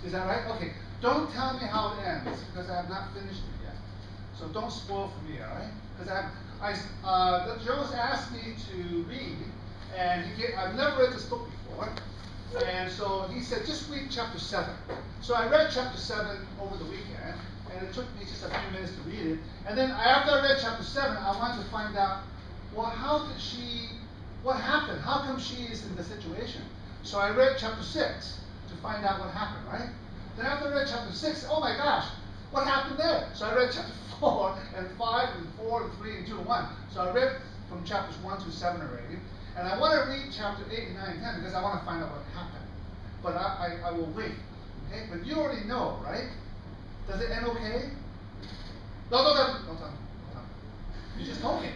Is that right? Okay. Don't tell me how it ends because I have not finished it yet. So don't spoil for me, all right? Because Jones asked me to read, and I've never read this book before, and so he said just read chapter 7. So I read chapter 7 over the weekend, and it took me just a few minutes to read it. And then after I read chapter 7, I wanted to find out, well, what happened? How come she is in the situation? So I read chapter 6 to find out what happened, right? Then after I read chapter 6, oh my gosh, what happened there? So I read chapter 4 and 5 and 4 and 3 and 2 and 1. So I read from chapters 1 to 7 already. And I want to read chapter 8 and 9 and 10 because I want to find out what happened. But I will wait. Okay? But you already know, right? Does it end okay? No, don't tell me. Don't tell me. You just told me.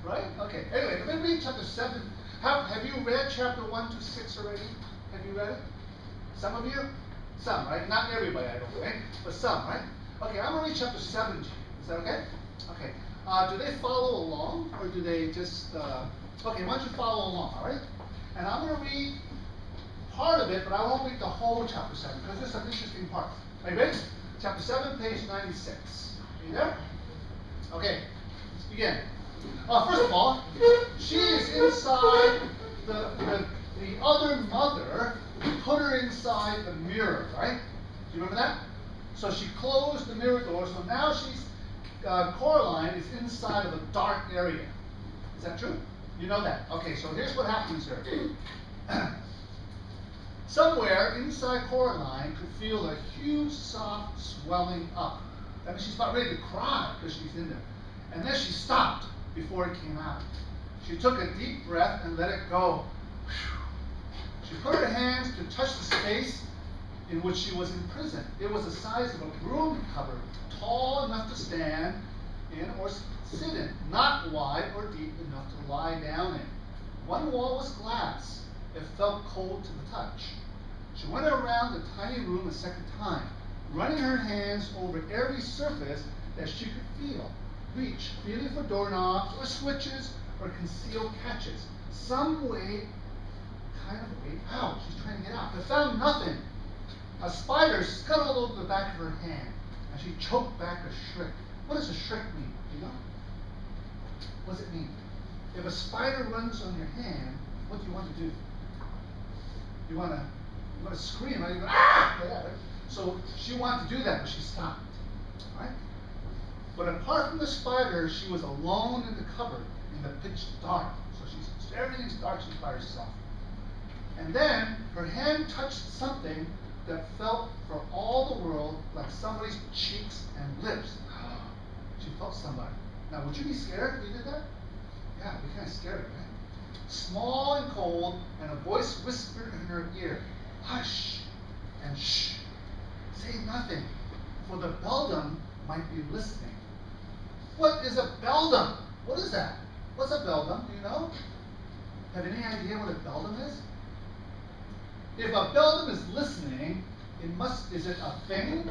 Right? Okay. Anyway, let me read chapter 7. Have you read chapter 1 to 6 already? Have you read it? Some of you? Some, right? Not everybody, I don't think, but some, right? Okay, I'm going to read chapter 7 to you. Is that okay? Okay. Do they follow along, or do they just... okay, why don't you follow along, all right? And I'm going to read part of it, but I won't read the whole chapter 7, because there's some interesting parts. Are you ready? Chapter 7, page 96. Are you there? Okay, let's begin. First of all, she is inside the other mother put her inside the mirror, right? Do you remember that? So she closed the mirror door, so now Coraline is inside of a dark area. Is that true? You know that. Okay, so here's what happens here. Somewhere inside Coraline could feel a huge soft swelling up. That means she's about ready to cry because she's in there. And then she stopped before it came out. She took a deep breath and let it go. She put her hands to touch the space in which she was imprisoned. It was the size of a broom cupboard, tall enough to stand in or sit in, not wide or deep enough to lie down in. One wall was glass. It felt cold to the touch. She went around the tiny room a second time, running her hands over every surface that she could feel. Reach, feeling for doorknobs or switches or concealed catches. Some way, kind of way out. She's trying to get out, but found nothing. A spider scuttled over the back of her hand, and she choked back a shriek. What does a shriek mean? Do you know? What does it mean? If a spider runs on your hand, what do you want to do? You want to scream, right? You go, ah! Like that, right? So she wanted to do that, but she stopped. Right? But apart from the spider, she was alone in the cupboard in the pitch dark. So everything's dark. She's by herself. And then her hand touched something that felt for all the world like somebody's cheeks and lips. She felt somebody. Now, would you be scared if you did that? Yeah, it'd be kind of scary, right? Small and cold, and a voice whispered in her ear, "Hush and shh, say nothing, for the beldam might be listening." What is a beldam? What is that? What's a beldam? Do you know? Have any idea what a beldam is? If a beldam is listening, is it a thing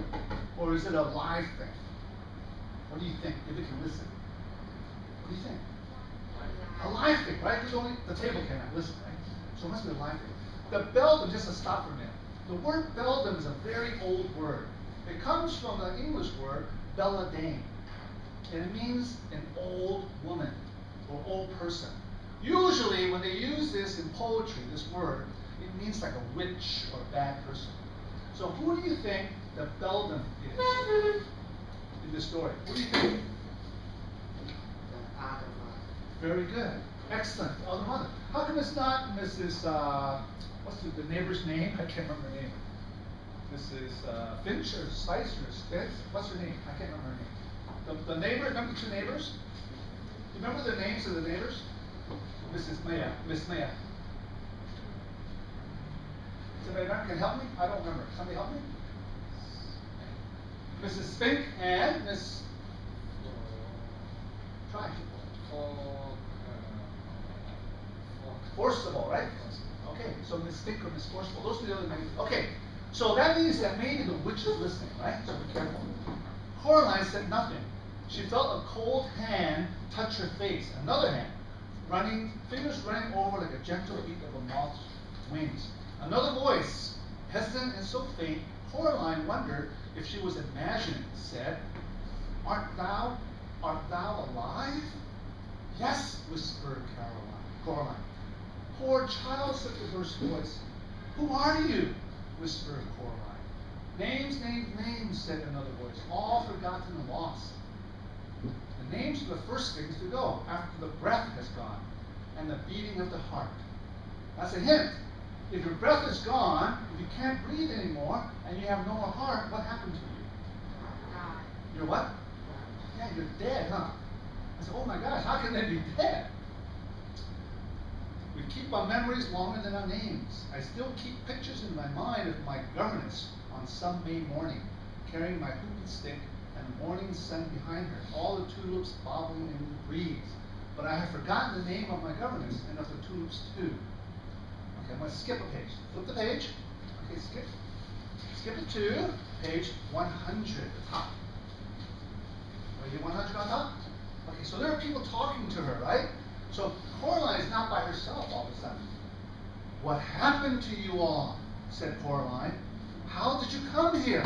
or is it a live thing? What do you think, if it can listen? What do you think? A live thing, right? Because only the table cannot listen, right? So it must be a live thing. The beldam, just to stop for a minute, the word beldam is a very old word. It comes from the English word belladame. And it means an old woman or old person. Usually when they use this in poetry, this word, it means like a witch or a bad person. So who do you think the beldam is in this story? Who do you think? Very good. Excellent. Oh, the mother. How come it's not Mrs. What's the neighbor's name? I can't remember her name. Mrs. Finch or Spice or Spence? What's her name? I can't remember her name. The neighbor, remember the two neighbors? You remember the names of the neighbors? Mrs. Maya. Miss Maya. Somebody can help me? I don't remember. Somebody help me? Mrs. Spink and Miss... Try. Forcible, right? Okay, so Miss Spink or Miss Forcible. Those are the other names. Okay, so that means that maybe the witch is listening, right? So be careful. Coraline said nothing. She felt a cold hand touch her face. Another hand, fingers running over like a gentle beat of a moth's wings. Another voice, hesitant and so faint, Coraline wondered if she was imagining, said, Art thou alive? Yes, whispered Coraline. Poor child, said the first voice. Who are you? Whispered Coraline. Names, names, names, said another voice, all forgotten and lost. The names are the first things to go after the breath has gone and the beating of the heart. That's a hint. If your breath is gone, if you can't breathe anymore, and you have no more heart, what happened to you? You're what? Yeah, you're dead, huh? I said, oh my gosh, how can they be dead? We keep our memories longer than our names. I still keep pictures in my mind of my governess on some May morning, carrying my hooping stick and the morning sun behind her, all the tulips bobbing in the breeze. But I have forgotten the name of my governess and of the tulips too. Okay, I'm going to skip a page. Flip the page. Okay, skip it to page 100 at the top. Are you 100 on top? Okay, so there are people talking to her, right? So Coraline is not by herself all of a sudden. What happened to you all? Said Coraline. How did you come here?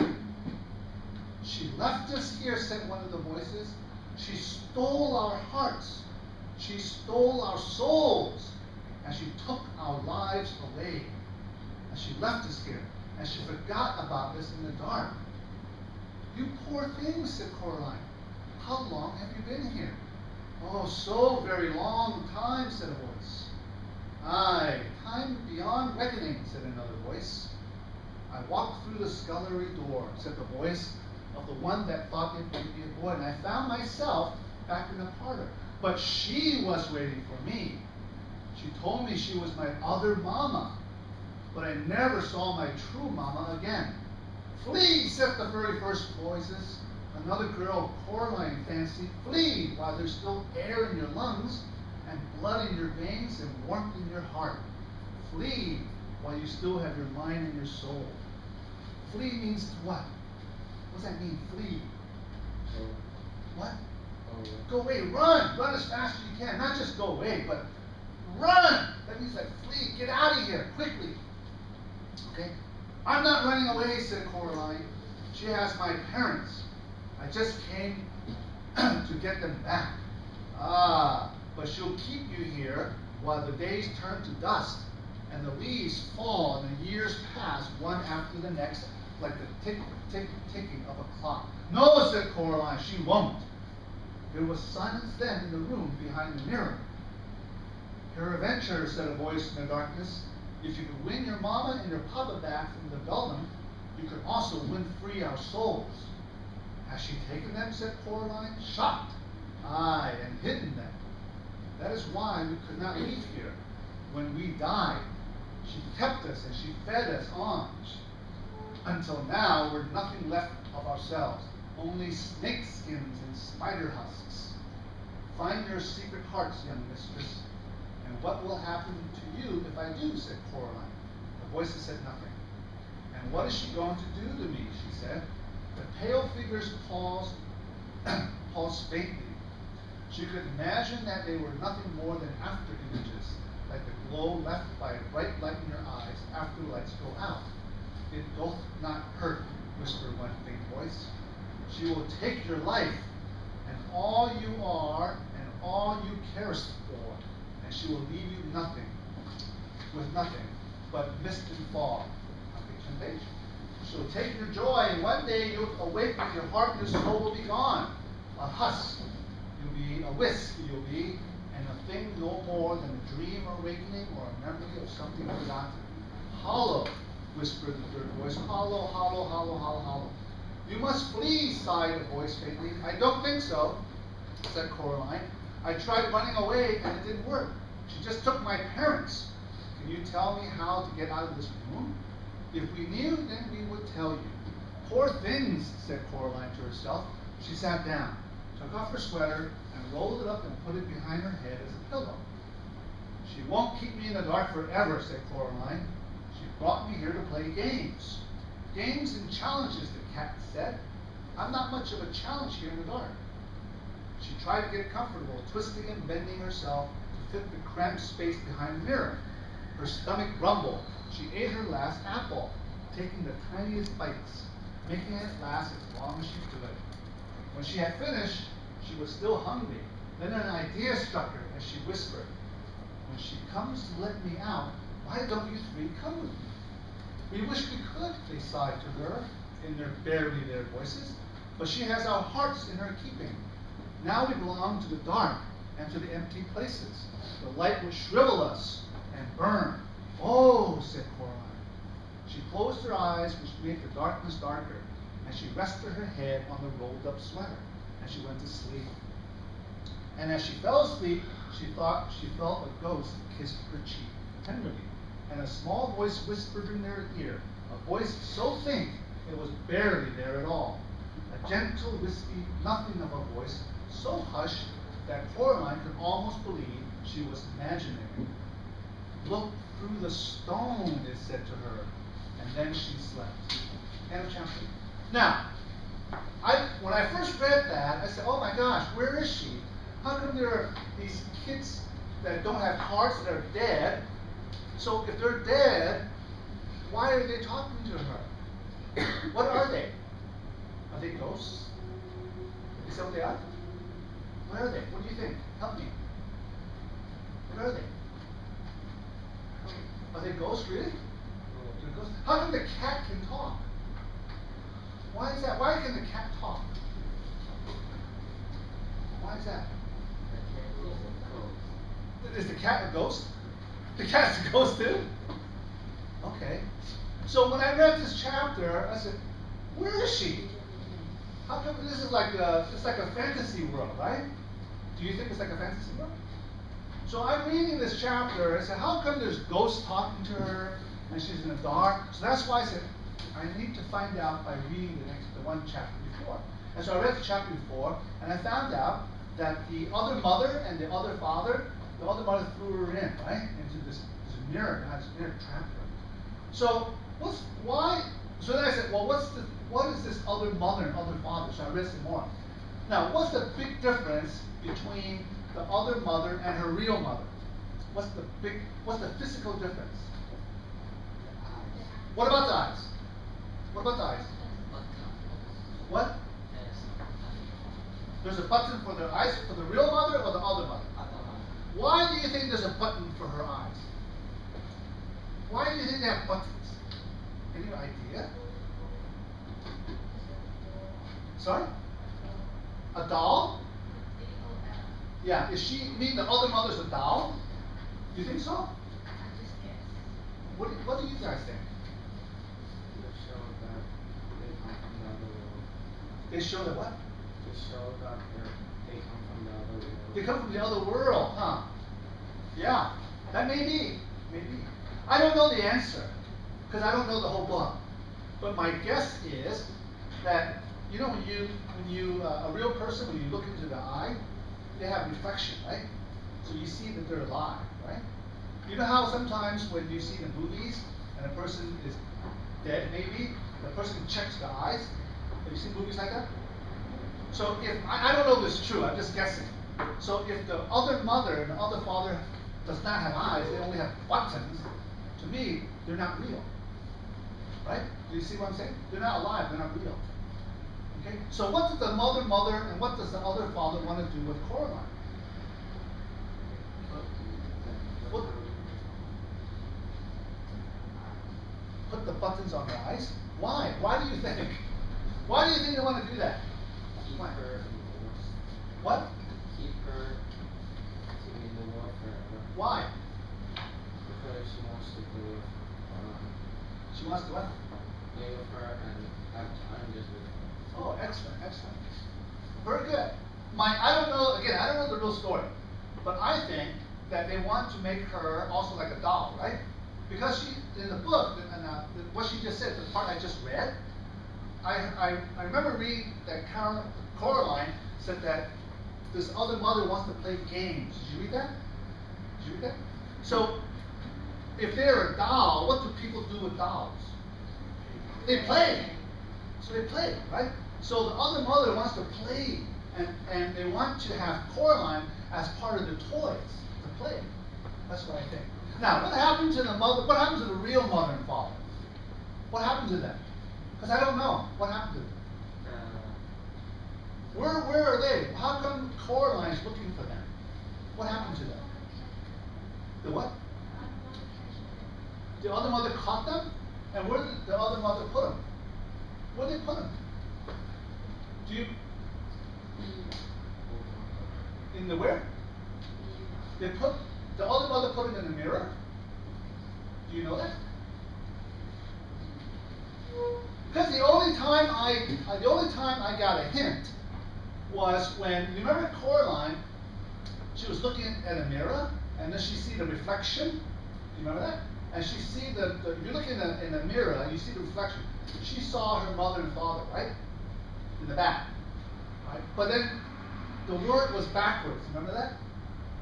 She left us here, said one of the voices. She stole our hearts. She stole our souls. And she took our lives away. And she left us here. And she forgot about us in the dark. You poor things, said Coraline. How long have you been here? Oh, so very long time, said a voice. Aye, time beyond reckoning, said another voice. I walked through the scullery door, said the voice of the one that thought it might be a boy, and I found myself back in the parlor. But she was waiting for me. She told me she was my other mama, but I never saw my true mama again. Flee, said the very first voices. Another girl, Coraline, fancied, flee while there's still air in your lungs and blood in your veins and warmth in your heart. Flee while you still have your mind and your soul. Flee means to what? What does that mean, flee? What? Go away, run! Run as fast as you can. Not just go away, but run! That means like flee, get out of here, quickly. Okay? I'm not running away, said Coraline. She has my parents. I just came to get them back. Ah, but she'll keep you here while the days turn to dust and the leaves fall and the years pass one after the next like the ticking of a clock. No, said Coraline, she won't. There was silence then in the room behind the mirror. Peradventure, said a voice in the darkness, if you could win your mama and your papa back from the beldam, you could also win free our souls. Has she taken them, said Coraline, shocked, aye, and hidden them. That is why we could not leave here. When we died, she kept us and she fed us on. Until now, we're nothing left of ourselves, only snake skins and spider husks. Find your secret hearts, young mistress, and what will happen to you if I do, said Coraline. The voices said nothing. And what is she going to do to me, she said. The pale figures paused faintly. She could imagine that they were nothing more than after images, like the glow left by a bright light in your eyes after lights go out. It doth not hurt, whispered one faint voice. She will take your life, and all you are, and all you carest for, and she will leave you with nothing, but mist and fog. On page. She'll take your joy, and one day you'll awake with your heart and your soul will be gone. A husk, you'll be a whisk, you'll be, and a thing no more than a dream or awakening or a memory of something forgotten. Hollow, whispered the third voice. Hollow, hollow, hollow, hollow, hollow. You must flee, sighed a voice faintly. I don't think so, said Coraline. I tried running away and it didn't work. She just took my parents. Can you tell me how to get out of this room? If we knew, then we would tell you. Poor things, said Coraline to herself. She sat down, took off her sweater, and rolled it up and put it behind her head as a pillow. She won't keep me in the dark forever, said Coraline. She brought me here to play games. Games and challenges, the cat said. I'm not much of a challenge here in the dark. She tried to get comfortable, twisting and bending herself to fit the cramped space behind the mirror. Her stomach rumbled. She ate her last apple. taking the tiniest bites, making it last as long as she could. When she had finished, she was still hungry. Then an idea struck her as she whispered, "When she comes to let me out, why don't you three come with me?" "We wish we could," they sighed to her in their barely their voices, "but she has our hearts in her keeping. Now we belong to the dark and to the empty places. The light will shrivel us and burn." "Oh," said Coraline. She closed her eyes, which made the darkness darker, and she rested her head on the rolled-up sweater, and she went to sleep. And as she fell asleep, she thought she felt a ghost kiss her cheek tenderly, and a small voice whispered in their ear, a voice so faint it was barely there at all. A gentle, wispy nothing of a voice, so hushed that Coraline could almost believe she was imagining it. "Look through the stone," it said to her, and then she slept. End of chapter. Now, when I first read that, I said, "Oh my gosh, where is she? How come there are these kids that don't have hearts that are dead? So if they're dead, why are they talking to her? What are they? Are they ghosts? Is that what they are? What are they? What do you think? Help me. What are they? Are they ghosts, really? They're ghosts. How come the cat can talk? Why is that? Why can the cat talk? Why is that? Is the cat a ghost? The cat's a ghost too? Okay. So when I read this chapter, I said, where is she? How come this is like it's like a fantasy world, right? Do you think it's like a fantasy world? So I'm reading this chapter, I said, how come there's ghosts talking to her and she's in the dark? So that's why I said, I need to find out by reading the one chapter before. And so I read the chapter before, and I found out that the other mother and the other father, the other mother threw her in, right? Into this mirror, God's mirror trapped her. So so then I said, well, what is this other mother and other father? So I read some more. Now, what's the big difference between the other mother and her real mother? What's the physical difference? What about the eyes? What about the eyes? What? There's a button for the eyes for the real mother or the other mother? Why do you think there's a button for her eyes? Why do you think they have buttons? Any idea? Sorry? A doll? Yeah, is she mean the other mother's a doll? You think so? What do you guys think? They show that what? To show that they come from the other world. They come from the other world, huh? Yeah, that may be. Maybe. I don't know the answer, because I don't know the whole book. But my guess is that, you know, when you a real person, when you look into the eye, they have reflection, right? So you see that they're alive, right? You know how sometimes when you see the movies and a person is dead, maybe, the person checks the eyes? Have you seen movies like that? So if, I don't know if this is true, I'm just guessing. So if the other mother and the other father does not have eyes, they only have buttons, to me, they're not real. Right? Do you see what I'm saying? They're not alive, they're not real. Okay? So what does the mother, and what does the other father want to do with Coraline? Put the buttons on her eyes? Why? Why do you think? Why do you think they want to do that? Keep Why? her indoors. What? Keep her to be in the war forever. Why? Because she wants to play with She wants to what? play with her and have time just with her. Oh, excellent, excellent. Very good. I don't know, again, I don't know the real story, but I think that they want to make her also like a doll, right? Because she, in the book, what she just said, the part I just read, I remember reading that Coraline said that this other mother wants to play games. Did you read that? Did you read that? So, if they're a doll, what do people do with dolls? They play. So they play, right? So the other mother wants to play, and they want to have Coraline as part of the toys to play. That's what I think. Now, what happened to the mother? What happened to the real mother and father? What happened to them? Because I don't know. What happened to them? Where are they? How come Coraline's looking for them? What happened to them? The what? The other mother caught them? And where did the other mother put them? Where did they put them? Do you... In the where? They put... The other mother put them in the mirror? Do you know that? Because the only time I got a hint was when, you remember Coraline, she was looking at a mirror, and then she see the reflection. You remember that? And she see if you're looking in a mirror, and you see the reflection. She saw her mother and father, right? In the back. Right? But then the word was backwards. Remember that?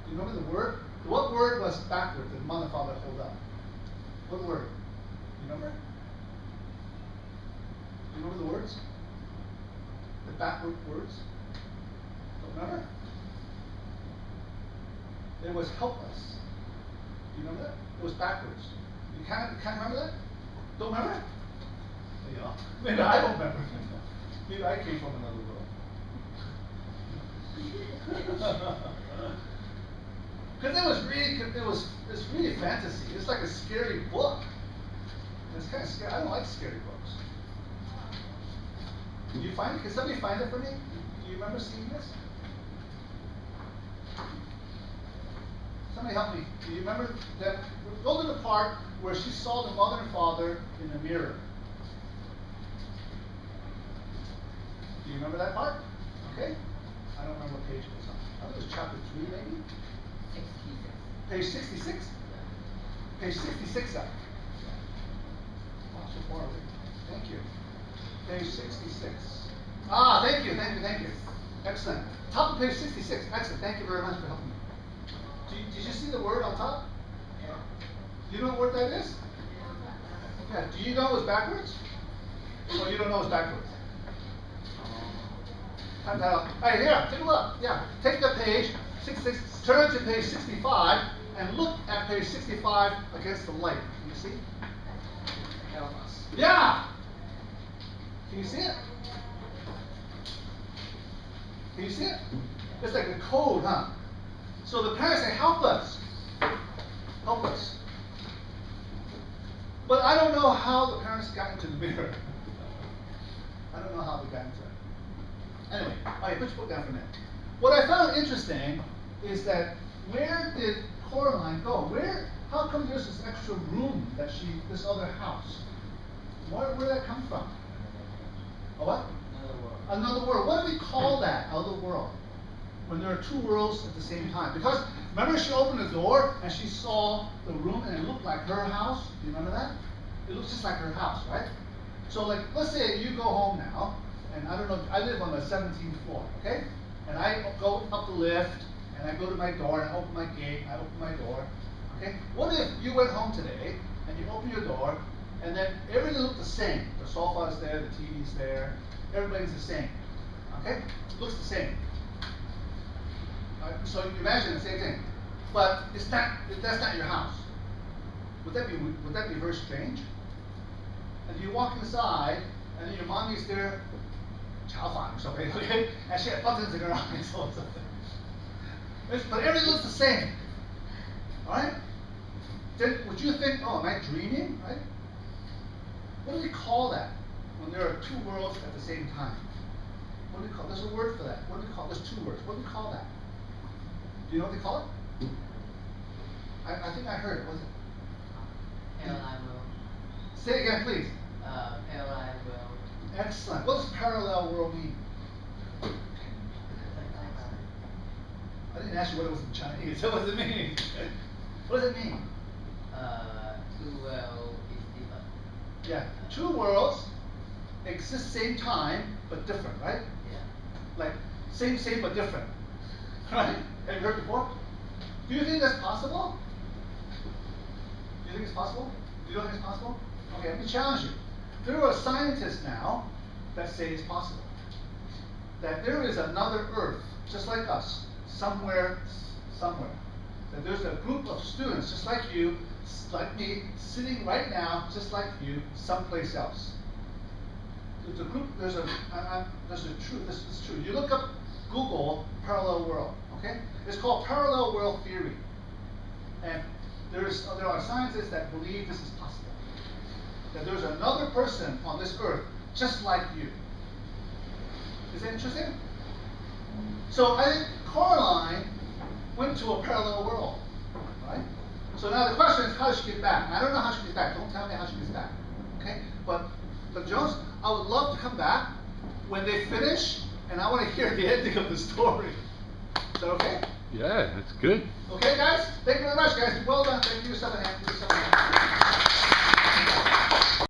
Do you remember the word? What word was backwards that mother and father hold up? What word? You remember? Do you remember the words? The backward words? Don't remember? It was helpless. Do you remember that? It was backwards. You can't remember that? Don't remember? Yeah. Maybe I don't remember. Maybe I came from another world. Because it's really fantasy. It's like a scary book. It's kind of scary. I don't like scary books. Can you find it? Can somebody find it for me? Do you remember seeing this? Somebody help me. Do you remember that? Go to the part where she saw the mother and father in the mirror. Do you remember that part? Okay. I don't remember what page it was on. I think it was chapter 3, maybe? 66. Page 66? Page 66 up. Wow, so far away. Thank you. Page 66. Ah, thank you. Excellent. Top of page 66. Excellent. Thank you very much for helping me. Did you see the word on top? Yeah. Do you know what word that is? Yeah. Do you know it's backwards? Or you don't know it's backwards? Hey, here, take a look. Yeah, take the page 66, turn to page 65, and look at page 65 against the light. Can you see? Yeah. Can you see it? Can you see it? It's like a code, huh? So the parents say, help us. Help us. But I don't know how the parents got into the mirror. I don't know how they got into it. Anyway, all right, put your book down for a minute. What I found interesting is that where did Coraline go? How come there's this extra room this other house? Where did that come from? A what? Another world. Another world. What do we call that, other world? When there are two worlds at the same time. Because remember she opened the door and she saw the room and it looked like her house. Do you remember that? It looks just like her house, right? So like, let's say you go home now, and I don't know, I live on the 17th floor, okay? And I go up the lift, and I go to my door, and I open my gate, and I open my door, okay? What if you went home today, and you open your door, and then everything looked the same? The sofa is there, the TV's there, everybody's the same, okay? It looks the same. So you imagine the same thing. But that's not your house. Would that be very strange? And you walk inside, and then your mommy's there, or something, okay? And she had buttons in her eyes or something. But everything looks the same. Alright? Then would you think, oh, am I dreaming? Right? What do we call that? When there are two worlds at the same time. What do we call? There's a word for that. What do we call? There's two words. What do we call that? Do you know what they call it? I think I heard it. What is it? Parallel world. Say it again, please. Parallel world. Excellent. What does parallel world mean? I didn't ask you what it was in Chinese. What does it mean? What does it mean? Two worlds is different. Yeah, two worlds exist same time but different, right? Yeah. Like same but different, right? Have you heard before? Do you think that's possible? Do you think it's possible? Do you don't think it's possible? Okay, let me challenge you. There are scientists now that say it's possible. That there is another Earth, just like us, somewhere. That there's a group of students, just like you, like me, sitting right now, just like you, someplace else. There's a group. There's a truth. This is true. You look up Google parallel world. Okay, it's called parallel world theory, and there are scientists that believe this is possible. That there's another person on this earth just like you. Is that interesting? So I think Coraline went to a parallel world, right? So now the question is, how does she get back? I don't know how she gets back. Don't tell me how she gets back. Okay? But Jones, I would love to come back when they finish, and I want to hear the ending of the story. Is that okay? Yeah, that's good. Okay, guys? Thank you very much, guys. Well done. Thank you. Give yourself a hand. Give yourself a hand.